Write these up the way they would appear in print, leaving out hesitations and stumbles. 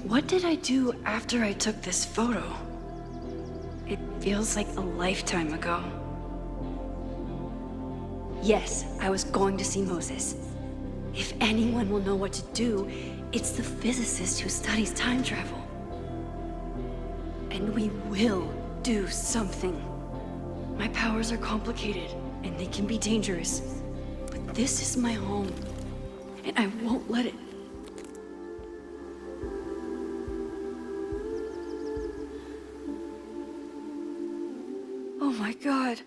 What did I do after I took this photo? It feels like a lifetime ago. Yes, I was going to see Moses. If anyone will know what to do, it's the physicist who studies time travel. And we will do something. My powers are complicated, and they can be dangerous. But this is my home, and I won't let it. Oh my God.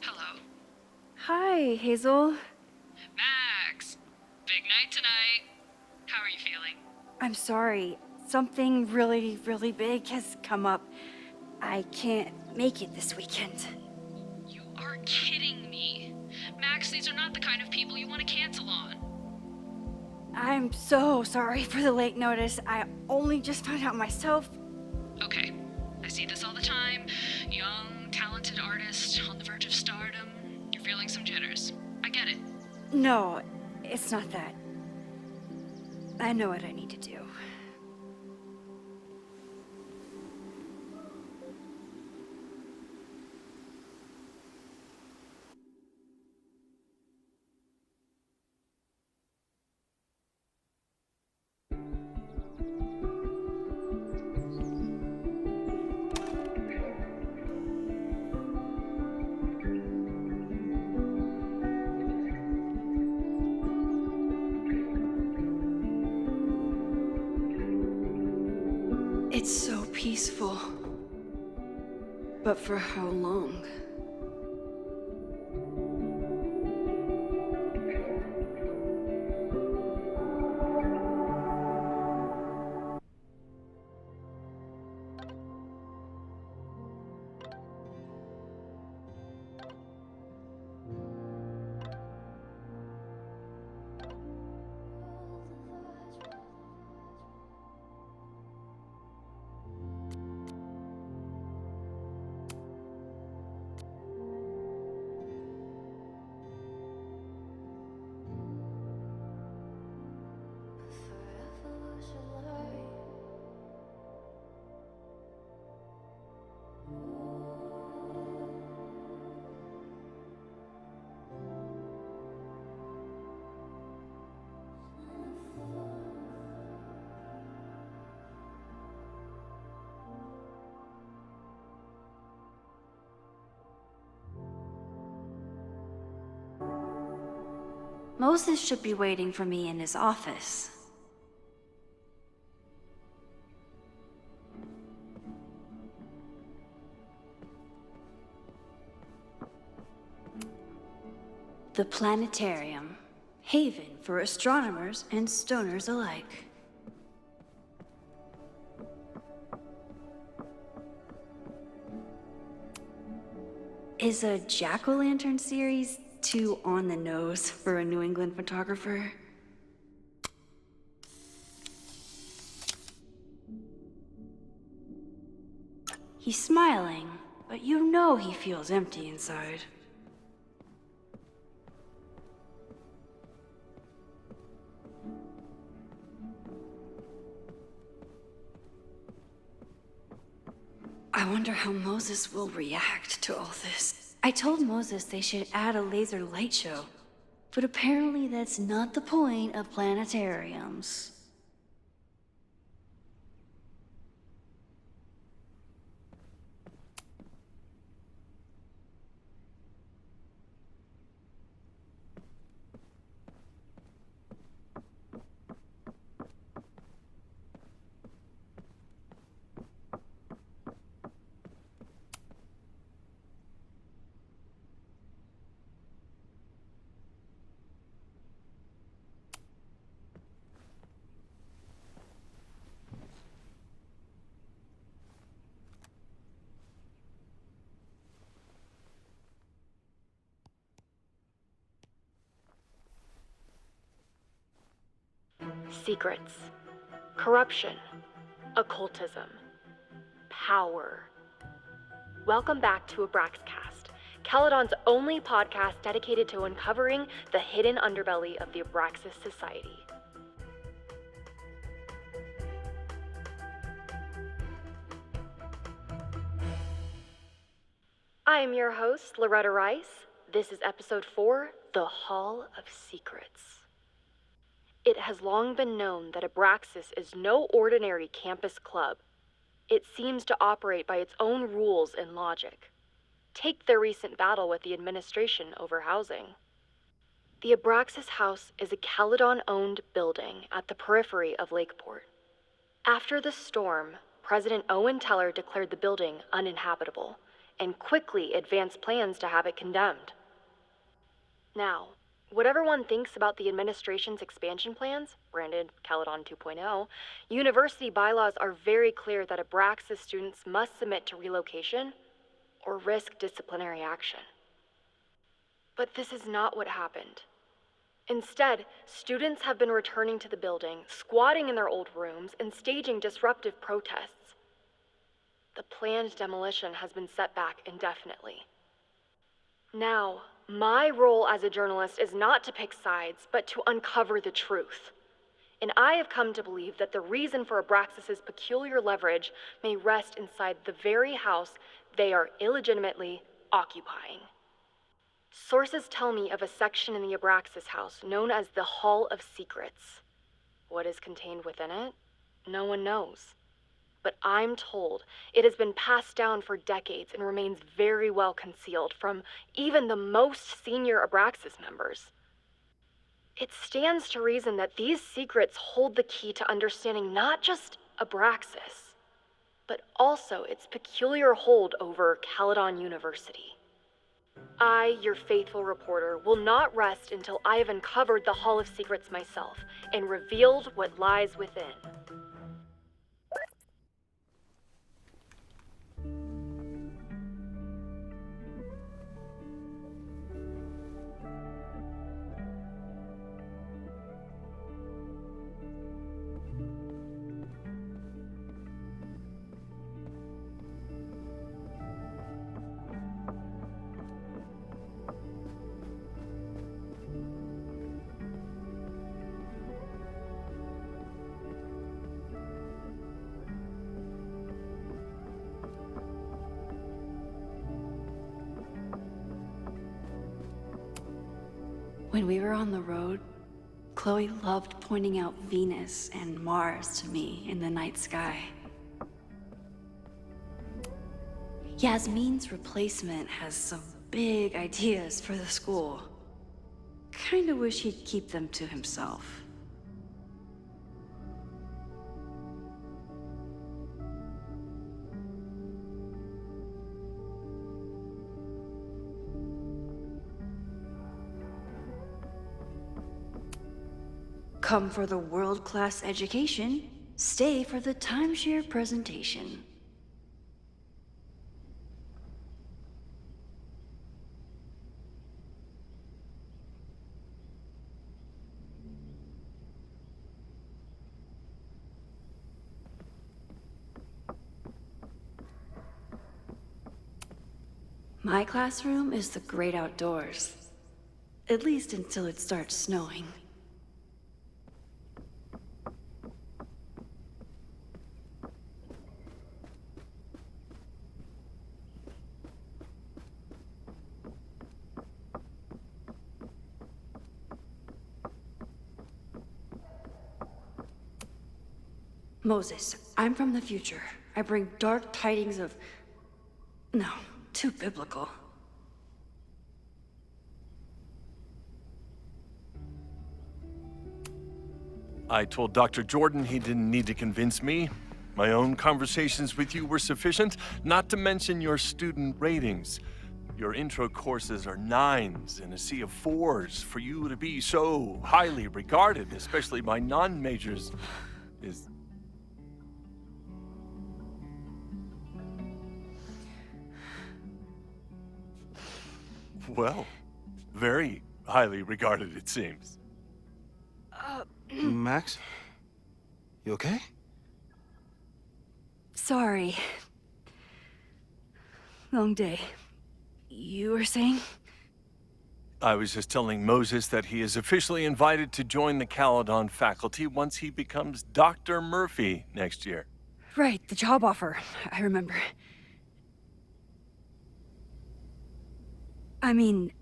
Hello? Hi, Hazel. Max! Big night tonight. How are you feeling? I'm sorry. Something really, really big has come up. I can't make it this weekend. You are kidding me. Max, these are not the kind of people you want to cancel on. I'm so sorry for the late notice. I only just found out myself. Okay, I see this all the time. Young, talented artist on the verge of stardom. You're feeling some jitters. I get it. No, it's not that. I know what I need to do. It's so peaceful. But for how long? Moses should be waiting for me in his office. The planetarium, haven for astronomers and stoners alike. Is a jack-o'-lantern series too on the nose for a New England photographer? He's smiling, but you know he feels empty inside. I wonder how Moses will react to all this. I told Moses they should add a laser light show, but apparently that's not the point of planetariums. Secrets. Corruption. Occultism. Power. Welcome back to Abraxcast, Caledon's only podcast dedicated to uncovering the hidden underbelly of the Abraxas Society. I am your host, Loretta Rice. This is episode 4, The Hall of Secrets. It has long been known that Abraxas is no ordinary campus club. It seems to operate by its own rules and logic. Take their recent battle with the administration over housing. The Abraxas House is a Caledon-owned building at the periphery of Lakeport. After the storm, President Owen Teller declared the building uninhabitable and quickly advanced plans to have it condemned. Now, whatever one thinks about the administration's expansion plans, branded Caledon 2.0, university bylaws are very clear that Abraxas students must submit to relocation or risk disciplinary action. But this is not what happened. Instead, students have been returning to the building, squatting in their old rooms, and staging disruptive protests. The planned demolition has been set back indefinitely. Now, my role as a journalist is not to pick sides, but to uncover the truth. And I have come to believe that the reason for Abraxas's peculiar leverage may rest inside the very house they are illegitimately occupying. Sources tell me of a section in the Abraxas house known as the Hall of Secrets. What is contained within it? No one knows. But I'm told it has been passed down for decades and remains very well concealed from even the most senior Abraxas members. It stands to reason that these secrets hold the key to understanding not just Abraxas, but also its peculiar hold over Caledon University. I, your faithful reporter, will not rest until I have uncovered the Hall of Secrets myself and revealed what lies within. When we were on the road, Chloe loved pointing out Venus and Mars to me in the night sky. Yasmin's replacement has some big ideas for the school. Kinda wish he'd keep them to himself. Come for the world-class education, stay for the timeshare presentation. My classroom is the great outdoors. At least until it starts snowing. Moses, I'm from the future. I bring dark tidings of... No, too biblical. I told Dr. Jordan he didn't need to convince me. My own conversations with you were sufficient, not to mention your student ratings. Your intro courses are 9s in a sea of 4s. For you to be so highly regarded, especially by non-majors, is... Well, very highly regarded, it seems. Max? You okay? Sorry. Long day. You were saying? I was just telling Moses that he is officially invited to join the Caledon faculty once he becomes Dr. Murphy next year. Right, the job offer. I remember. I mean...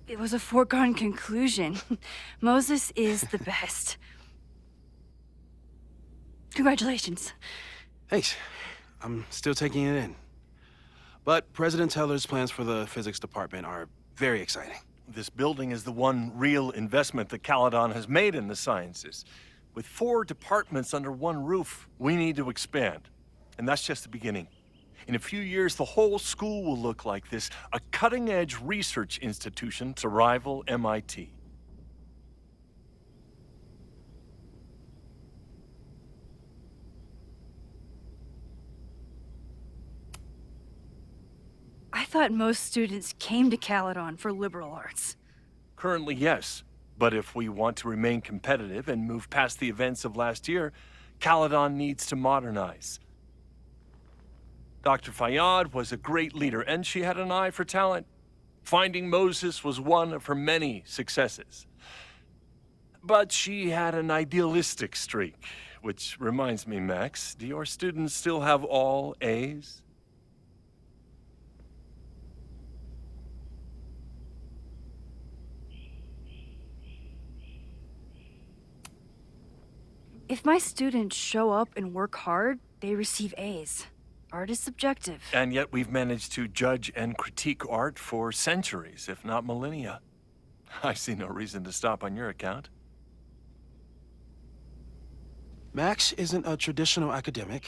It was a foregone conclusion. Moses is the best. Congratulations. Thanks. I'm still taking it in. But President Teller's plans for the physics department are very exciting. This building is the one real investment that Caledon has made in the sciences. With 4 departments under one roof, we need to expand. And that's just the beginning. In a few years, the whole school will look like this, a cutting-edge research institution to rival MIT. I thought most students came to Caledon for liberal arts. Currently, yes. But if we want to remain competitive and move past the events of last year, Caledon needs to modernize. Dr. Fayyad was a great leader, and she had an eye for talent. Finding Moses was one of her many successes. But she had an idealistic streak, which reminds me, Max, do your students still have all A's? If my students show up and work hard, they receive A's. Art is subjective. And yet we've managed to judge and critique art for centuries, if not millennia. I see no reason to stop on your account. Max isn't a traditional academic,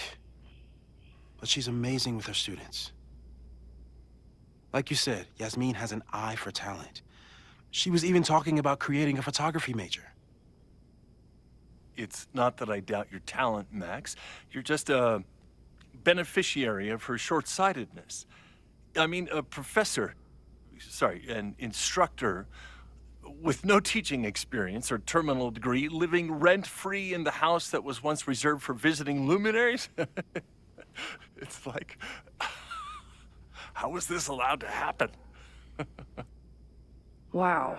but she's amazing with her students. Like you said, Yasmin has an eye for talent. She was even talking about creating a photography major. It's not that I doubt your talent, Max. You're just a beneficiary of her short-sightedness. I mean, an instructor with no teaching experience or terminal degree, living rent-free in the house that was once reserved for visiting luminaries? It's like, how was this allowed to happen? Wow.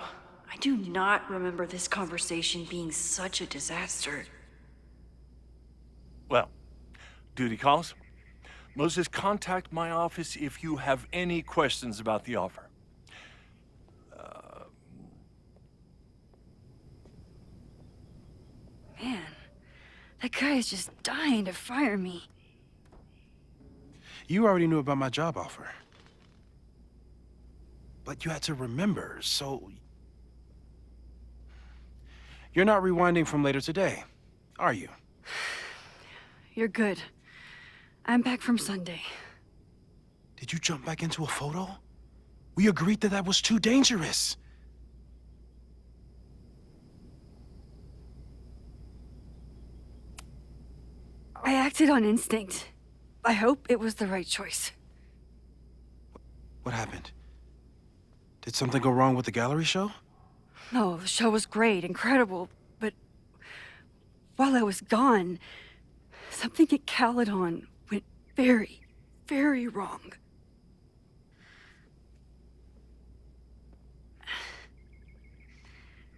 I do not remember this conversation being such a disaster. Well, duty calls. Moses, contact my office if you have any questions about the offer. Man, that guy is just dying to fire me. You already knew about my job offer. But you had to remember, so... You're not rewinding from later today, are you? You're good. I'm back from Sunday. Did you jump back into a photo? We agreed that that was too dangerous. I acted on instinct. I hope it was the right choice. What happened? Did something go wrong with the gallery show? No, the show was great, incredible, but while I was gone, something at Caledon went very, very wrong.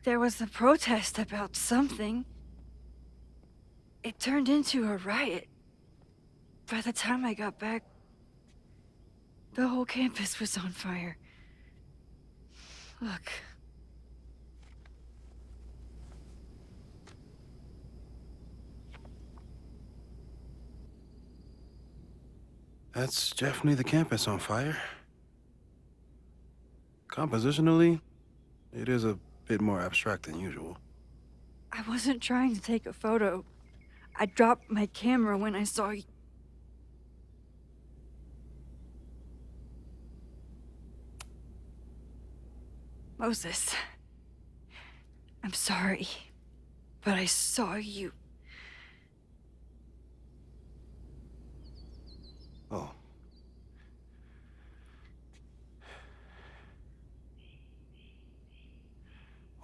There was a protest about something. It turned into a riot. By the time I got back, the whole campus was on fire. Look. That's definitely the campus on fire. Compositionally, it is a bit more abstract than usual. I wasn't trying to take a photo. I dropped my camera when I saw you. Moses, I'm sorry, but I saw you. Oh.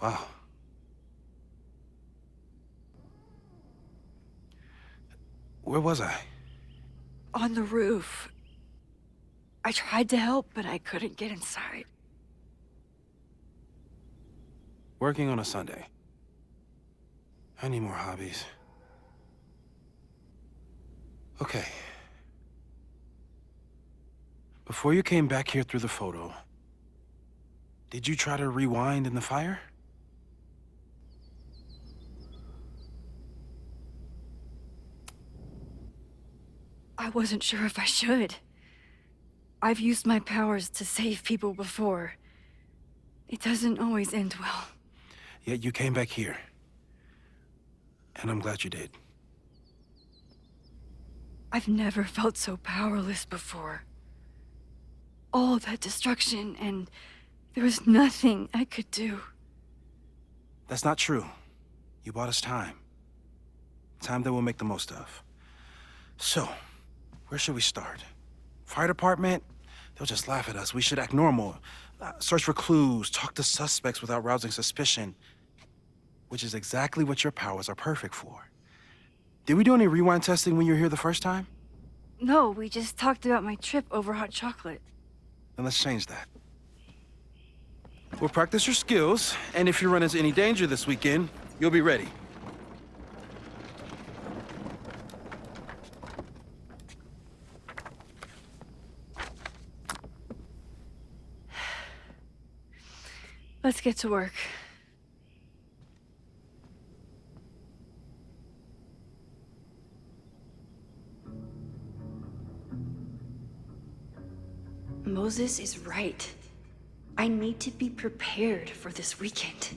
Wow. Where was I? On the roof. I tried to help, but I couldn't get inside. Working on a Sunday. I need more hobbies. Okay. Before you came back here through the photo, did you try to rewind in the fire? I wasn't sure if I should. I've used my powers to save people before. It doesn't always end well. Yet you came back here. And I'm glad you did. I've never felt so powerless before. All that destruction, and there was nothing I could do. That's not true. You bought us time. Time that we'll make the most of. So, where should we start? Fire department? They'll just laugh at us. We should act normal. Search for clues, talk to suspects without rousing suspicion. Which is exactly what your powers are perfect for. Did we do any rewind testing when you were here the first time? No, we just talked about my trip over hot chocolate. Then let's change that. We'll practice your skills, and if you run into any danger this weekend, you'll be ready. Let's get to work. Moses is right. I need to be prepared for this weekend.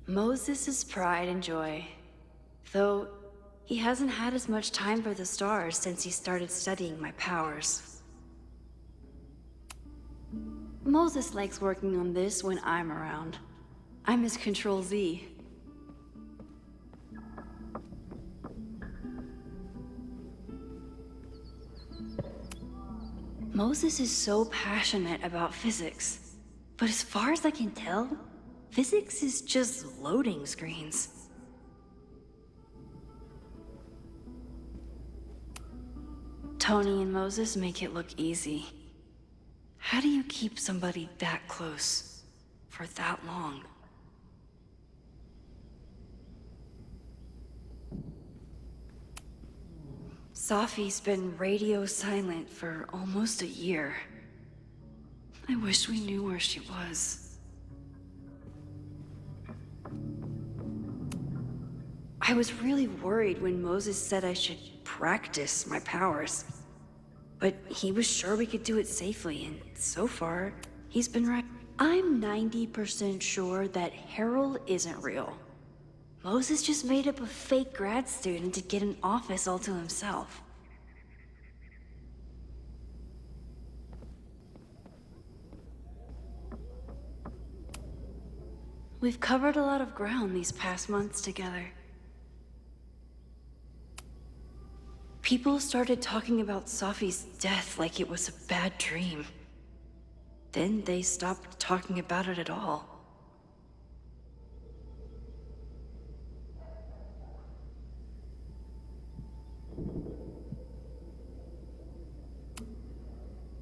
Moses' pride and joy, though he hasn't had as much time for the stars since he started studying my powers. Moses likes working on this when I'm around. I'm his Control Z. Moses is so passionate about physics, but as far as I can tell, physics is just loading screens. Tony and Moses make it look easy. How do you keep somebody that close for that long? Safi's been radio silent for almost a year. I wish we knew where she was. I was really worried when Moses said I should practice my powers. But he was sure we could do it safely, and so far, he's been right. I'm 90% sure that Harold isn't real. Moses just made up a fake grad student to get an office all to himself. We've covered a lot of ground these past months together. People started talking about Safi's death like it was a bad dream. Then they stopped talking about it at all.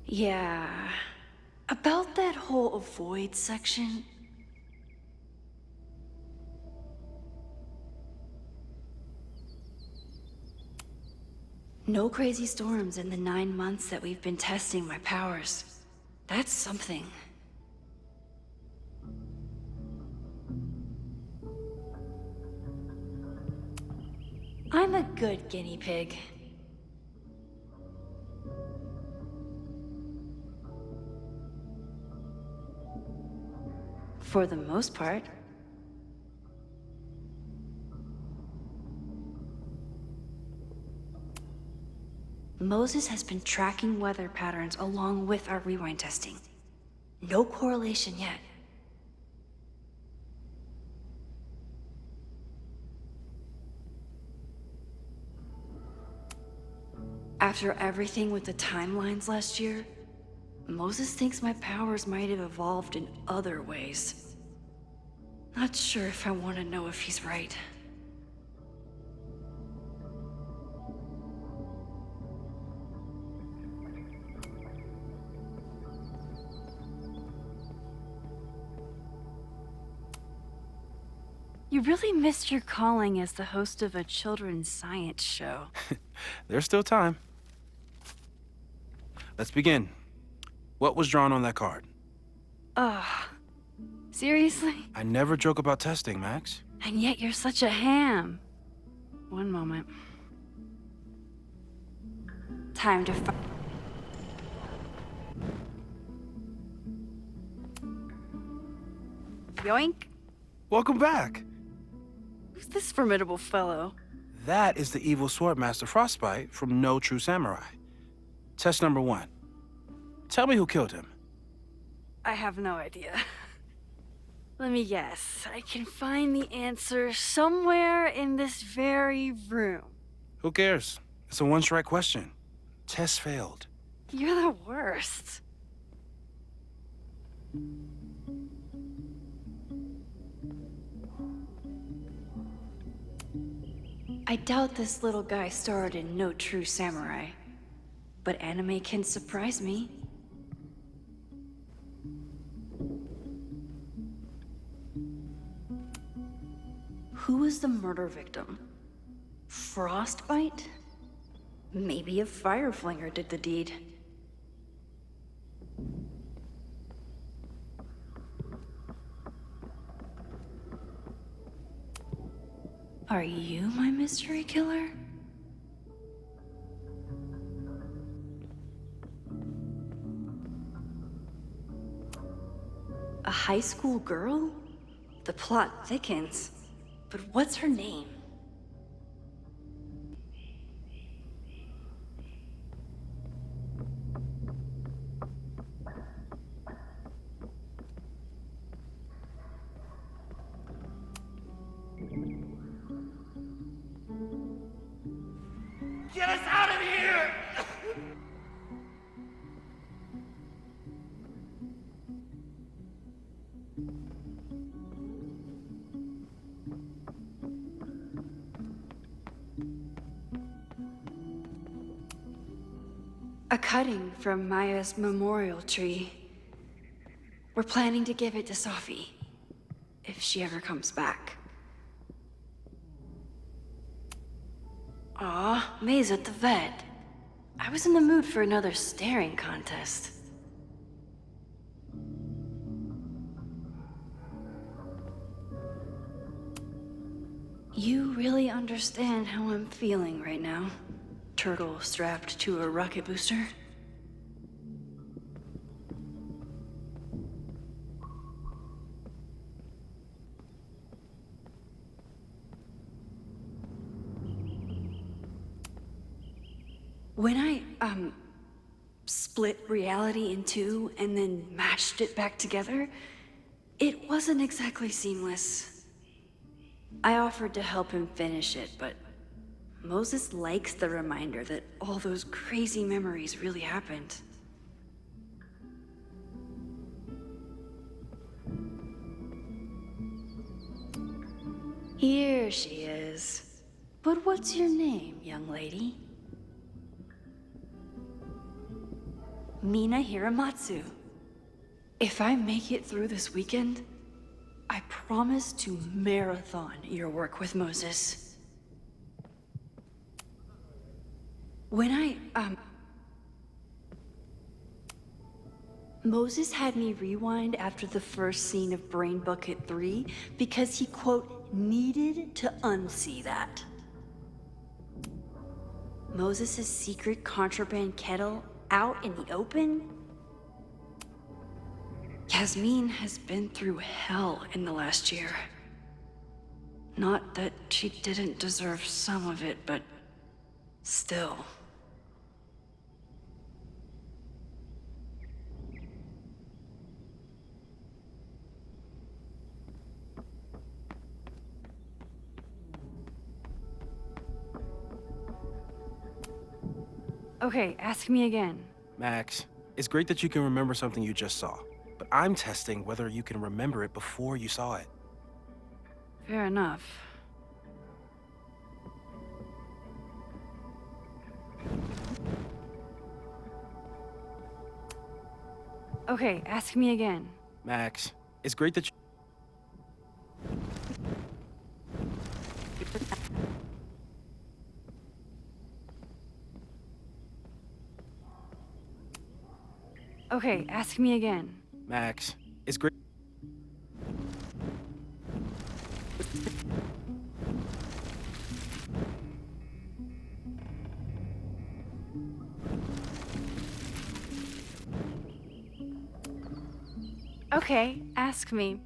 Yeah, about that whole avoid section. No crazy storms in the 9 months that we've been testing my powers. That's something. I'm a good guinea pig. For the most part. Moses has been tracking weather patterns along with our rewind testing. No correlation yet, After everything with the timelines last year, Moses thinks my powers might have evolved in other ways. Not sure if I want to know if he's right. You really missed your calling as the host of a children's science show. There's still time. Let's begin. What was drawn on that card? Ugh. Seriously? I never joke about testing, Max. And yet you're such a ham. One moment. Time to Yoink. Welcome back. Who's this formidable fellow? That is the evil Swordmaster Frostbite from No True Samurai. Test number 1. Tell me who killed him. I have no idea. Let me guess. I can find the answer somewhere in this very room. Who cares? It's a one-strike question. Test failed. You're the worst. I doubt this little guy starred in No True Samurai, but anime can surprise me. Who was the murder victim? Frostbite? Maybe a fire flinger did the deed. Are you my mystery killer? A high school girl? The plot thickens. But what's her name? Get us out of here! A cutting from Maya's memorial tree. We're planning to give it to Sophie, if she ever comes back. Aw, May's at the vet. I was in the mood for another staring contest. You really understand how I'm feeling right now? Turtle strapped to a rocket booster? When I, split reality in two and then mashed it back together, it wasn't exactly seamless. I offered to help him finish it, but Moses likes the reminder that all those crazy memories really happened. Here she is. But what's your name, young lady? Mina Hiramatsu. If I make it through this weekend, I promise to marathon your work with Moses. When Moses had me rewind after the first scene of Brain Bucket 3 because he, quote, needed to unsee that. Moses' secret contraband kettle out in the open? Yasmin has been through hell in the last year. Not that she didn't deserve some of it, but still. Okay, ask me again. Max, it's great that you can remember something you just saw, but I'm testing whether you can remember it before you saw it. Fair enough. Okay, ask me again. Max, it's great that you... Okay, ask me again. Max, it's great... Okay, ask me.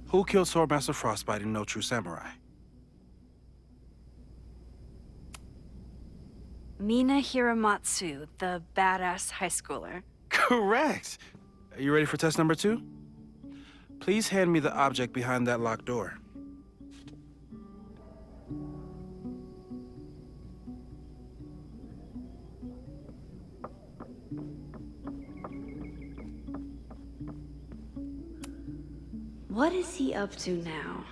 Who killed Swordmaster Frostbite in No True Samurai? Mina Hiramatsu, the badass high schooler. Correct! Are you ready for test number 2? Please hand me the object behind that locked door. What is he up to now?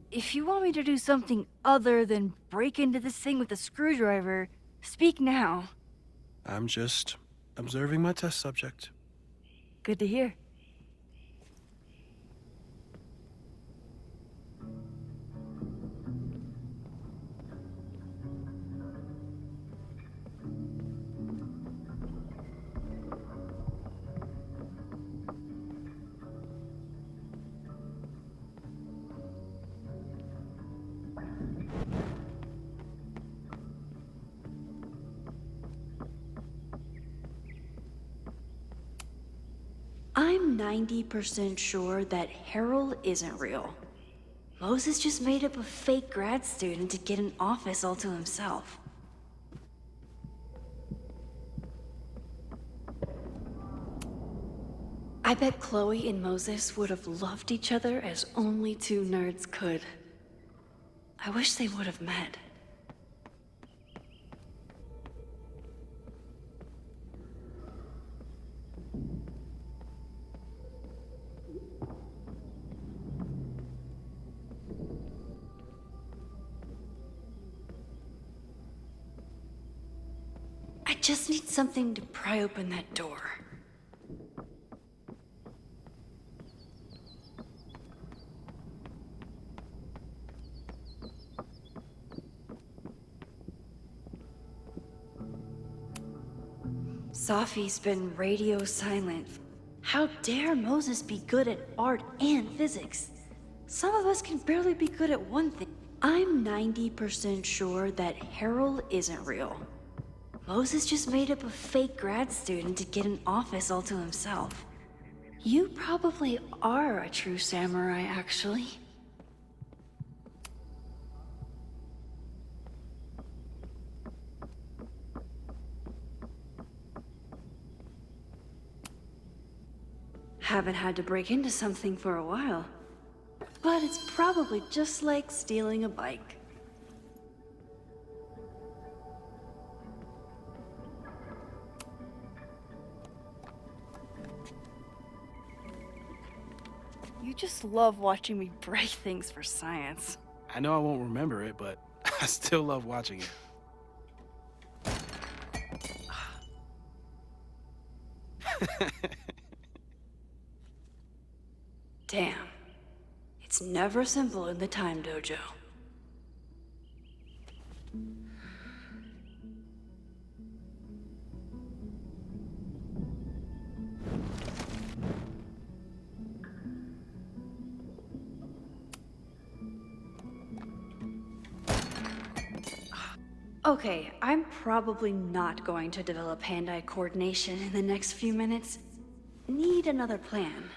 If you want me to do something other than break into this thing with a screwdriver, speak now. I'm just observing my test subject. Good to hear. I'm 90% sure that Harold isn't real. Moses just made up a fake grad student to get an office all to himself. I bet Chloe and Moses would have loved each other as only two nerds could. I wish they would have met. I just need something to pry open that door. Safi's been radio silent. How dare Moses be good at art and physics? Some of us can barely be good at one thing. I'm 90% sure that Harold isn't real. Moses just made up a fake grad student to get an office all to himself. You probably are a true samurai, actually. Haven't had to break into something for a while. But it's probably just like stealing a bike. You just love watching me break things for science. I know I won't remember it, but I still love watching it. Damn. It's never simple in the time dojo. Okay, I'm probably not going to develop hand-eye coordination in the next few minutes. Need another plan.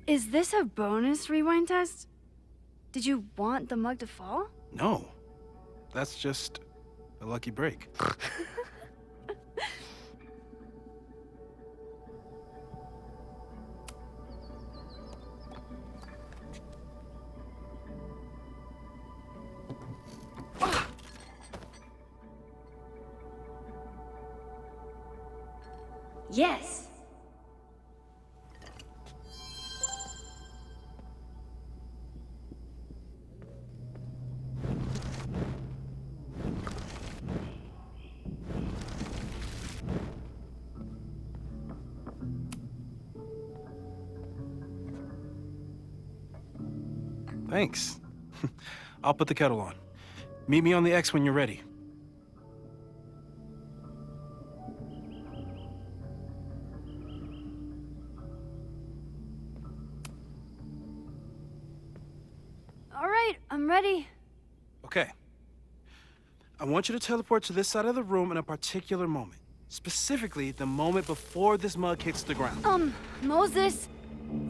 Is this a bonus rewind test? Did you want the mug to fall? No. That's just a lucky break. Yes. Thanks. I'll put the kettle on. Meet me on the X when you're ready. All right, I'm ready. Okay. I want you to teleport to this side of the room in a particular moment. Specifically, the moment before this mug hits the ground. Moses!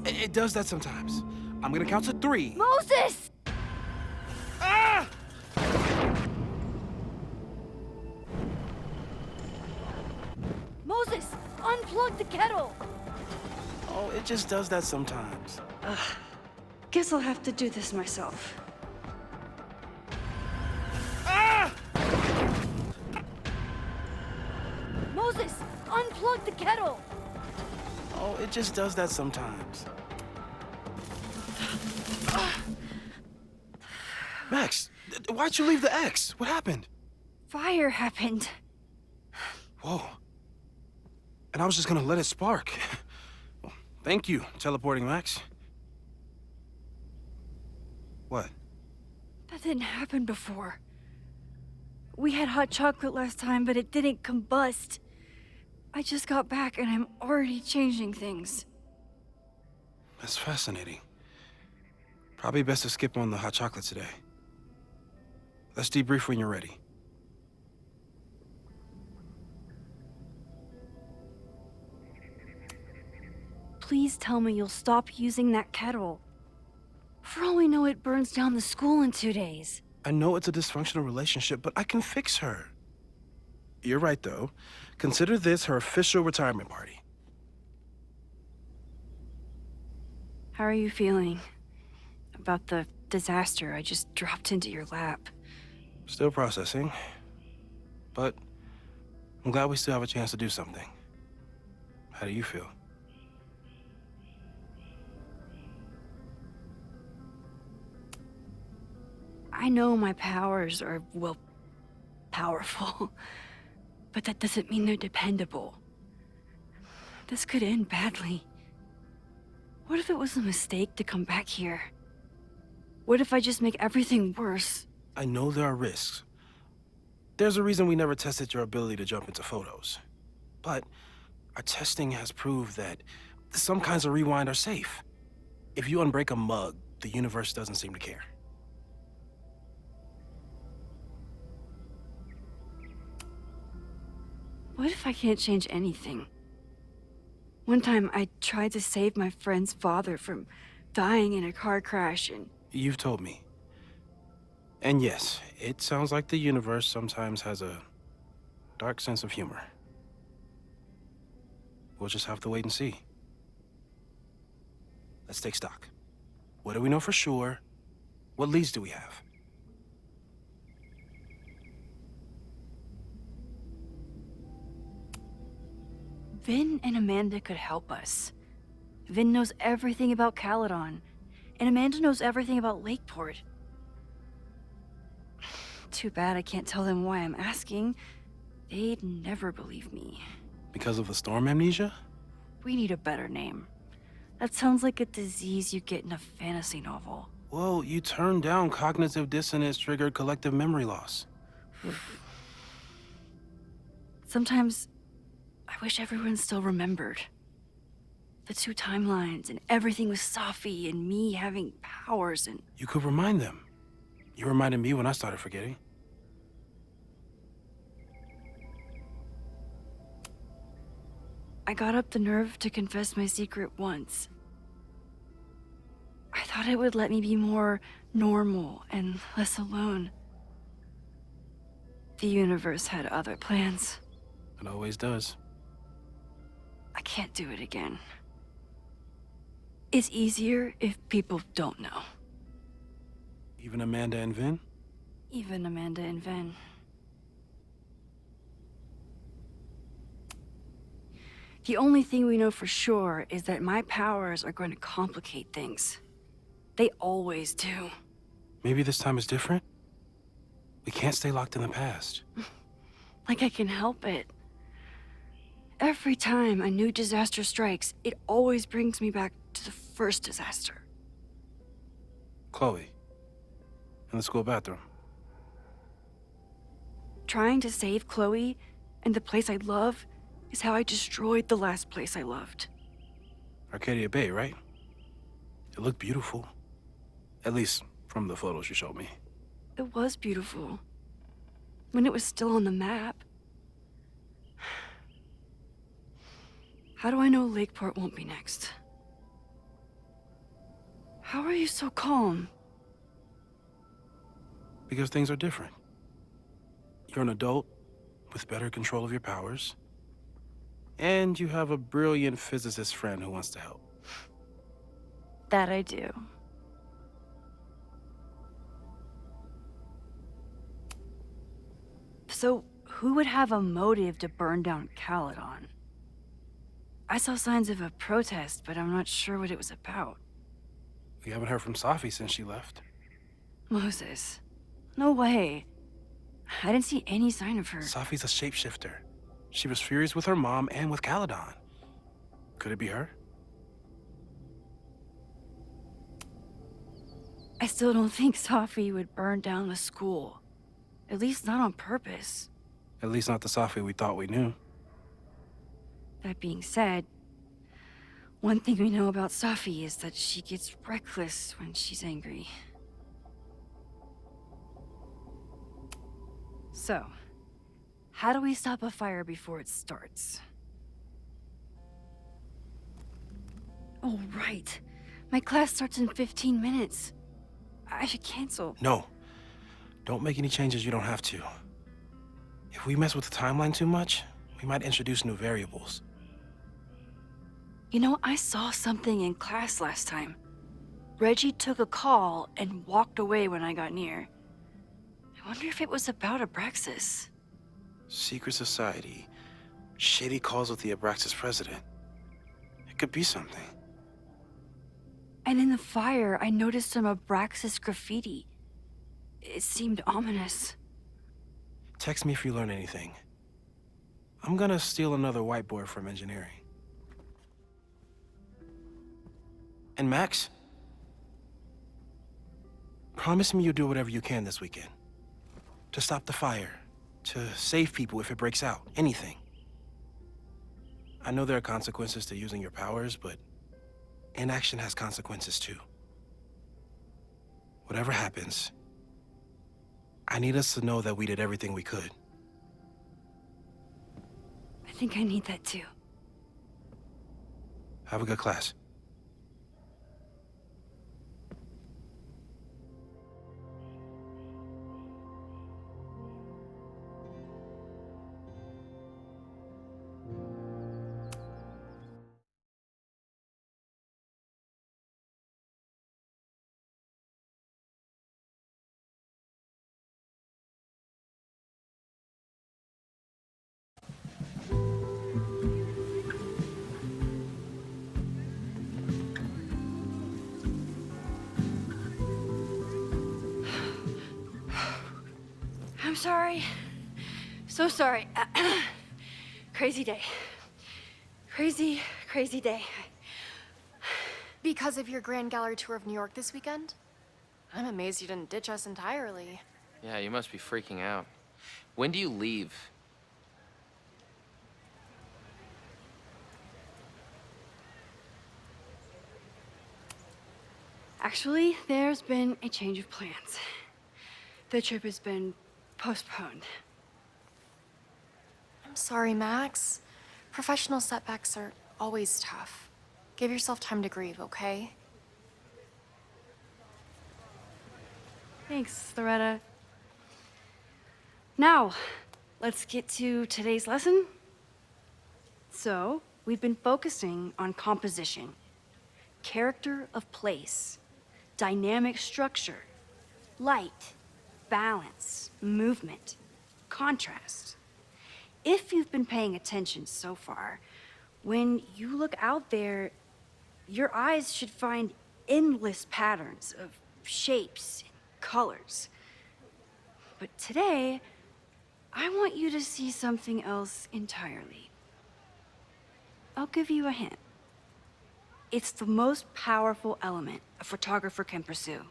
It does that sometimes. I'm gonna count to 3. Moses! Ah! Moses, unplug the kettle! Oh, it just does that sometimes. Guess I'll have to do this myself. Ah! Moses, unplug the kettle! Oh, it just does that sometimes. Max, why'd you leave the X? What happened? Fire happened. Whoa. And I was just gonna let it spark. Well, thank you, teleporting Max. What? That didn't happen before. We had hot chocolate last time, but it didn't combust. I just got back and I'm already changing things. That's fascinating. Probably best to skip on the hot chocolate today. Let's debrief when you're ready. Please tell me you'll stop using that kettle. For all we know, it burns down the school in 2 days. I know it's a dysfunctional relationship, but I can fix her. You're right, though. Consider this her official retirement party. How are you feeling about the disaster I just dropped into your lap? Still processing. But I'm glad we still have a chance to do something. How do you feel? I know my powers are, well, powerful. But that doesn't mean they're dependable. This could end badly. What if it was a mistake to come back here? What if I just make everything worse? I know there are risks. There's a reason we never tested your ability to jump into photos. But our testing has proved that some kinds of rewind are safe. If you unbreak a mug, the universe doesn't seem to care. What if I can't change anything? One time I tried to save my friend's father from dying in a car crash and... You've told me. And yes, it sounds like the universe sometimes has a dark sense of humor. We'll just have to wait and see. Let's take stock. What do we know for sure? What leads do we have? Vin and Amanda could help us. Vin knows everything about Caledon, and Amanda knows everything about Lakeport. Too bad I can't tell them why I'm asking. They'd never believe me. Because of the storm amnesia? We need a better name. That sounds like a disease you get in a fantasy novel. Well, you turned down cognitive dissonance triggered collective memory loss. Sometimes I wish everyone still remembered. The 2 timelines and everything with Safi and me having powers and... You could remind them. You reminded me when I started forgetting. I got up the nerve to confess my secret once. I thought it would let me be more normal and less alone. The universe had other plans. It always does. I can't do it again. It's easier if people don't know. Even Amanda and Vin? Even Amanda and Ven. The only thing we know for sure is that my powers are going to complicate things. They always do. Maybe this time is different? We can't stay locked in the past. Like I can help it. Every time a new disaster strikes, it always brings me back to the first disaster. Chloe. In the school bathroom. Trying to save Chloe and the place I love is how I destroyed the last place I loved. Arcadia Bay, right? It looked beautiful. At least from the photos you showed me. It was beautiful. When it was still on the map. How do I know Lakeport won't be next? How are you so calm? Because things are different. You're an adult with better control of your powers. And you have a brilliant physicist friend who wants to help. That I do. So, who would have a motive to burn down Caledon? I saw signs of a protest, but I'm not sure what it was about. We haven't heard from Safi since she left. Moses. No way. I didn't see any sign of her. Safi's a shapeshifter. She was furious with her mom and with Caledon. Could it be her? I still don't think Safi would burn down the school. At least not on purpose. At least not the Safi we thought we knew. That being said, one thing we know about Safi is that she gets reckless when she's angry. So, how do we stop a fire before it starts? Oh, right. My class starts in 15 minutes. I should cancel. No. Don't make any changes you don't have to. If we mess with the timeline too much, we might introduce new variables. You know, I saw something in class last time. Reggie took a call and walked away when I got near. I wonder if it was about Abraxas. Secret society. Shady calls with the Abraxas president. It could be something. And in the fire, I noticed some Abraxas graffiti. It seemed ominous. Text me if you learn anything. I'm gonna steal another whiteboard from engineering. And Max? Promise me you'll do whatever you can this weekend. To stop the fire. To save people if it breaks out. Anything. I know there are consequences to using your powers, but inaction has consequences too. Whatever happens, I need us to know that we did everything we could. I think I need that too. Have a good class. I'm sorry. So sorry. Crazy day. Crazy, crazy day. Because of your Grand Gallery tour of New York this weekend? I'm amazed you didn't ditch us entirely. Yeah, you must be freaking out. When do you leave? Actually, there's been a change of plans. The trip has been postponed. I'm sorry, Max. Professional setbacks are always tough. Give yourself time to grieve, okay? Thanks, Loretta. Now, let's get to today's lesson. So, we've been focusing on composition, character of place, dynamic structure, light, balance, movement, contrast. If you've been paying attention so far, when you look out there, your eyes should find endless patterns of shapes and colors. But today, I want you to see something else entirely. I'll give you a hint. It's the most powerful element a photographer can pursue.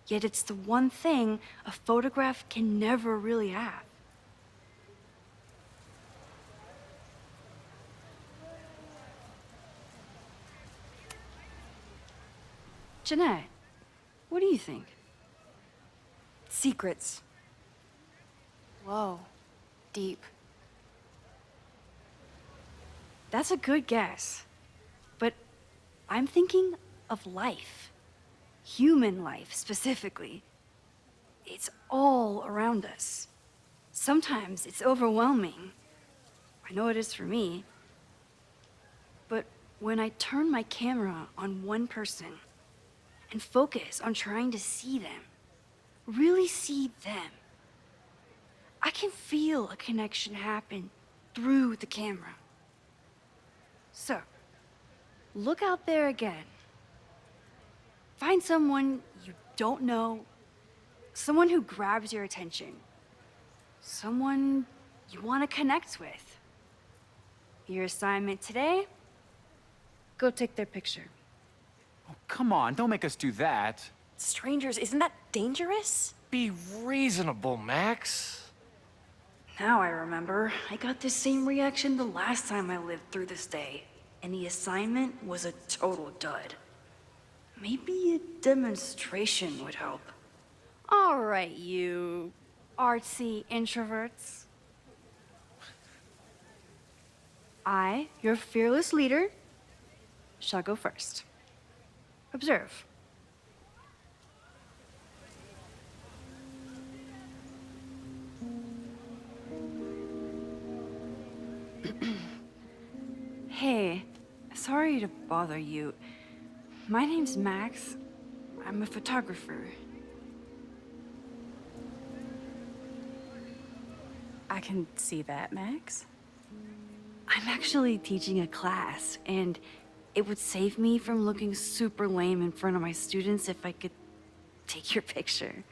Yet it's the one thing a photograph can never really have. Jeanette, what do you think? Secrets. Whoa. Deep. That's a good guess. But I'm thinking of life. Human life, specifically. It's all around us. Sometimes it's overwhelming. I know it is for me. But when I turn my camera on one person and focus on trying to see them, really see them, I can feel a connection happen through the camera. So, look out there again. Find someone you don't know, someone who grabs your attention, someone you want to connect with. Your assignment today? Go take their picture. Oh, come on, don't make us do that. Strangers, isn't that dangerous? Be reasonable, Max. Now I remember, I got the same reaction the last time I lived through this day, and the assignment was a total dud. Maybe a demonstration would help. All right, you artsy introverts. I, your fearless leader, shall go first. Observe. Hey, sorry to bother you. My name's Max. I'm a photographer. I can see that, Max. I'm actually teaching a class, and it would save me from looking super lame in front of my students if I could take your picture.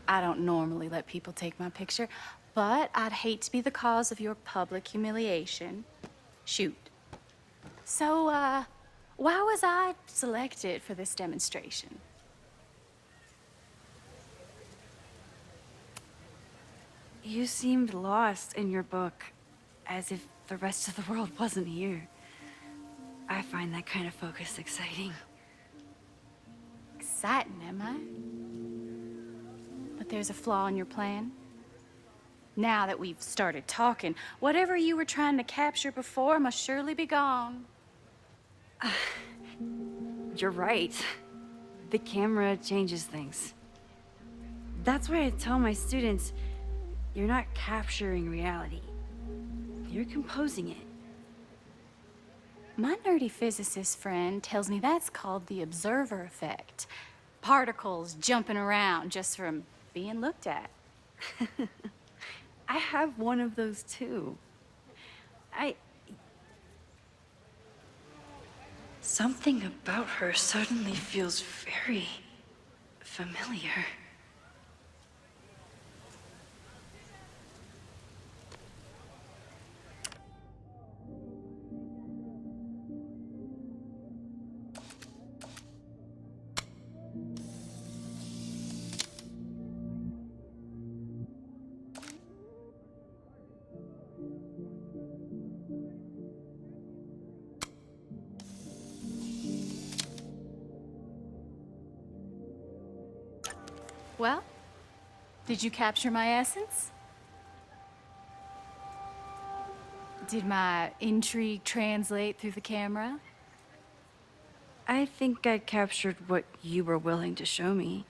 I don't normally let people take my picture, but I'd hate to be the cause of your public humiliation. Shoot. So, why was I selected for this demonstration? You seemed lost in your book, as if the rest of the world wasn't here. I find that kind of focus exciting. Exciting, am I? But there's a flaw in your plan. Now that we've started talking, whatever you were trying to capture before must surely be gone. You're right. The camera changes things. That's why I tell my students, you're not capturing reality. You're composing it. My nerdy physicist friend tells me that's called the observer effect. Particles jumping around just from being looked at. I have one of those too. Something about her suddenly feels very familiar. Well, did you capture my essence? Did my intrigue translate through the camera? I think I captured what you were willing to show me.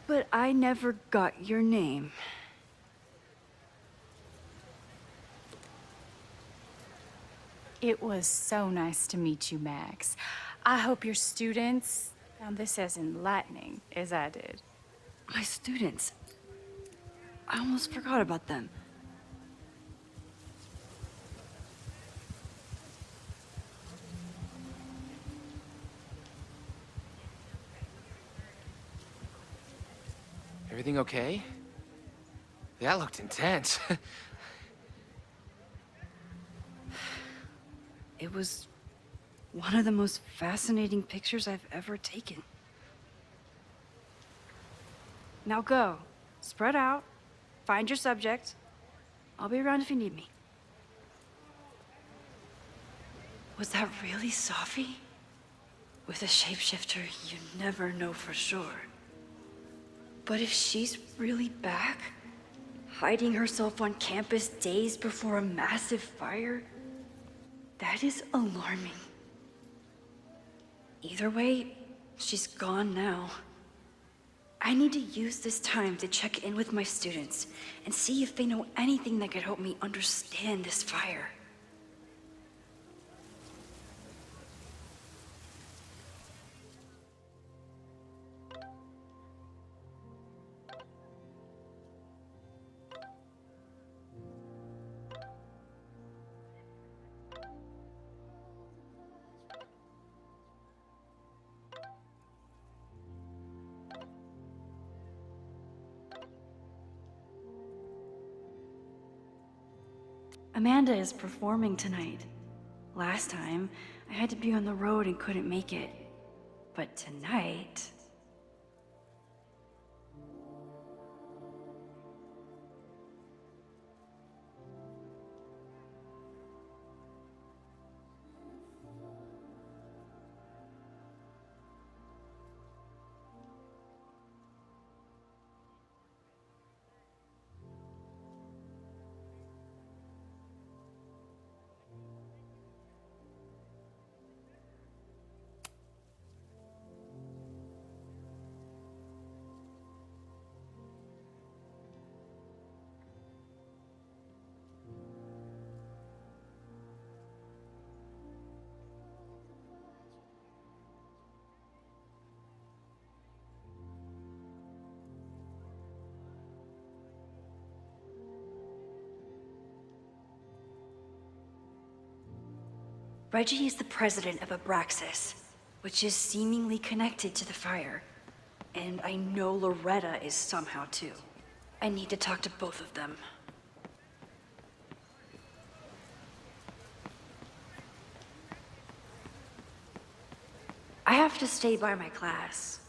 But I never got your name. It was so nice to meet you, Max. I hope your students found this as enlightening as I did. My students. I almost forgot about them. Everything okay? That looked intense. It was one of the most fascinating pictures I've ever taken. Now go. Spread out. Find your subject. I'll be around if you need me. Was that really Safi? With a shapeshifter, you never know for sure. But if she's really back, hiding herself on campus days before a massive fire, that is alarming. Either way, she's gone now. I need to use this time to check in with my students and see if they know anything that could help me understand this fire. Amanda is performing tonight. Last time, I had to be on the road and couldn't make it. But tonight... Reggie is the president of Abraxas, which is seemingly connected to the fire. And I know Loretta is somehow too. I need to talk to both of them. I have to stay by my class.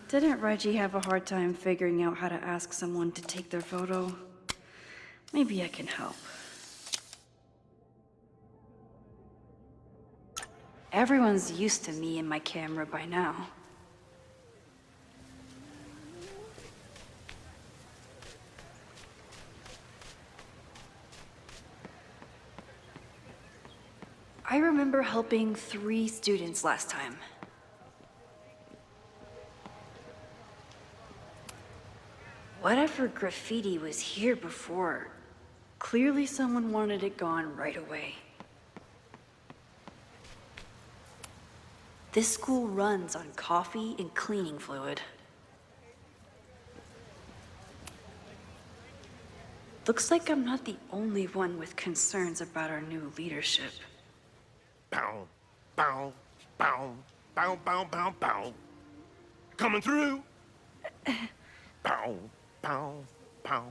Didn't Reggie have a hard time figuring out how to ask someone to take their photo? Maybe I can help. Everyone's used to me and my camera by now. I remember helping 3 students last time. Whatever graffiti was here before, clearly someone wanted it gone right away. This school runs on coffee and cleaning fluid. Looks like I'm not the only one with concerns about our new leadership. Bow, bow, bow, bow, bow, bow, bow. Coming through. Bow, bow, bow,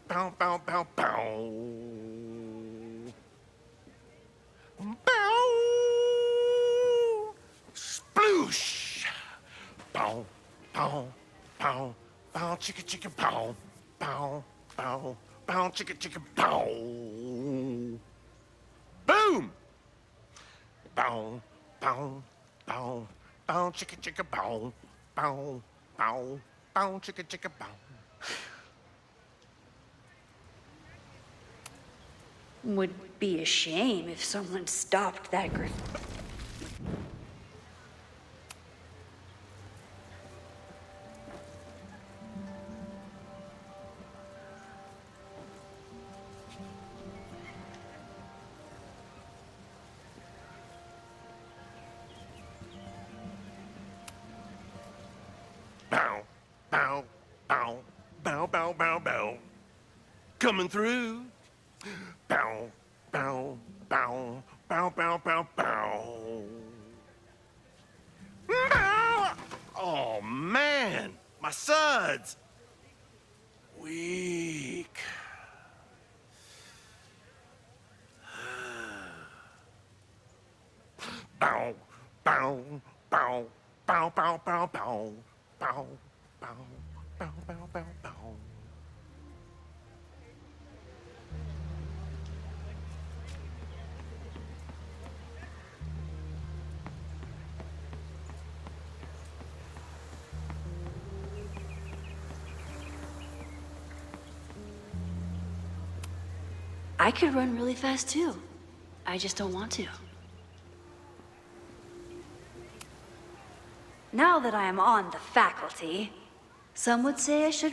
bow, bow, bow, bow. Bow. Sploosh. Bow, bow, bow, bow, chicka, chicka, bow, bow, bow, bow, chicka, chicka, bow. Boom! Bow, bow, bow, bow, chicka chicka bow, bow, bow, bow, chicka chicka bow. Would be a shame if someone stopped that graffiti. Bow, bow, bow, bow, bow, bow, bow. Coming through. Bow, bow, bow, bow, bow, bow, bow. Bow! Oh, man, my suds. Weak. Bow, bow, bow, bow, bow, bow, bow, bow, bow, bow, bow, bow, bow. I could run really fast too. I just don't want to. Now that I am on the faculty, some would say I should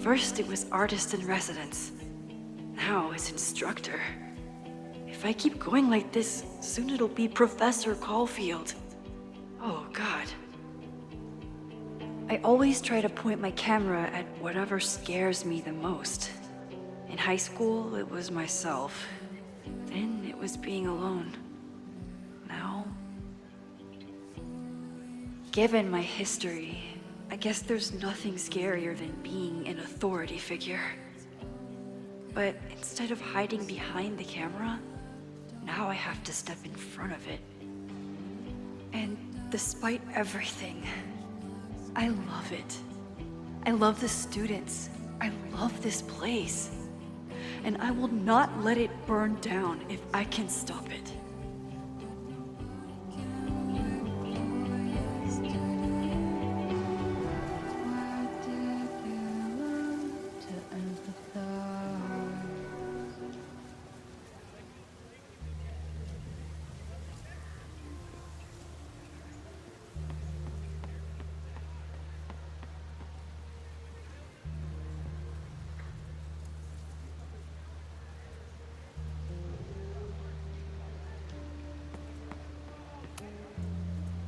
First it was artist in residence. Now it's instructor. If I keep going like this, soon it'll be Professor Caulfield. Oh, God. I always try to point my camera at whatever scares me the most. In high school, it was myself. Then it was being alone. Now, given my history, I guess there's nothing scarier than being an authority figure. But instead of hiding behind the camera, now I have to step in front of it. And despite everything, I love it. I love the students. I love this place. And I will not let it burn down if I can stop it.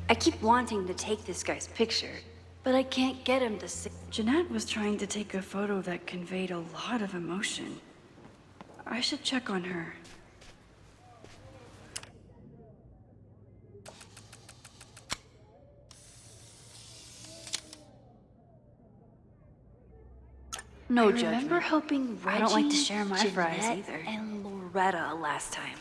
I keep wanting to take this guy's picture, but I can't get him to say. Jeanette was trying to take a photo that conveyed a lot of emotion. I should check on her. No judgment. I remember helping Reggie, I don't like to share my fries either. And Loretta last time.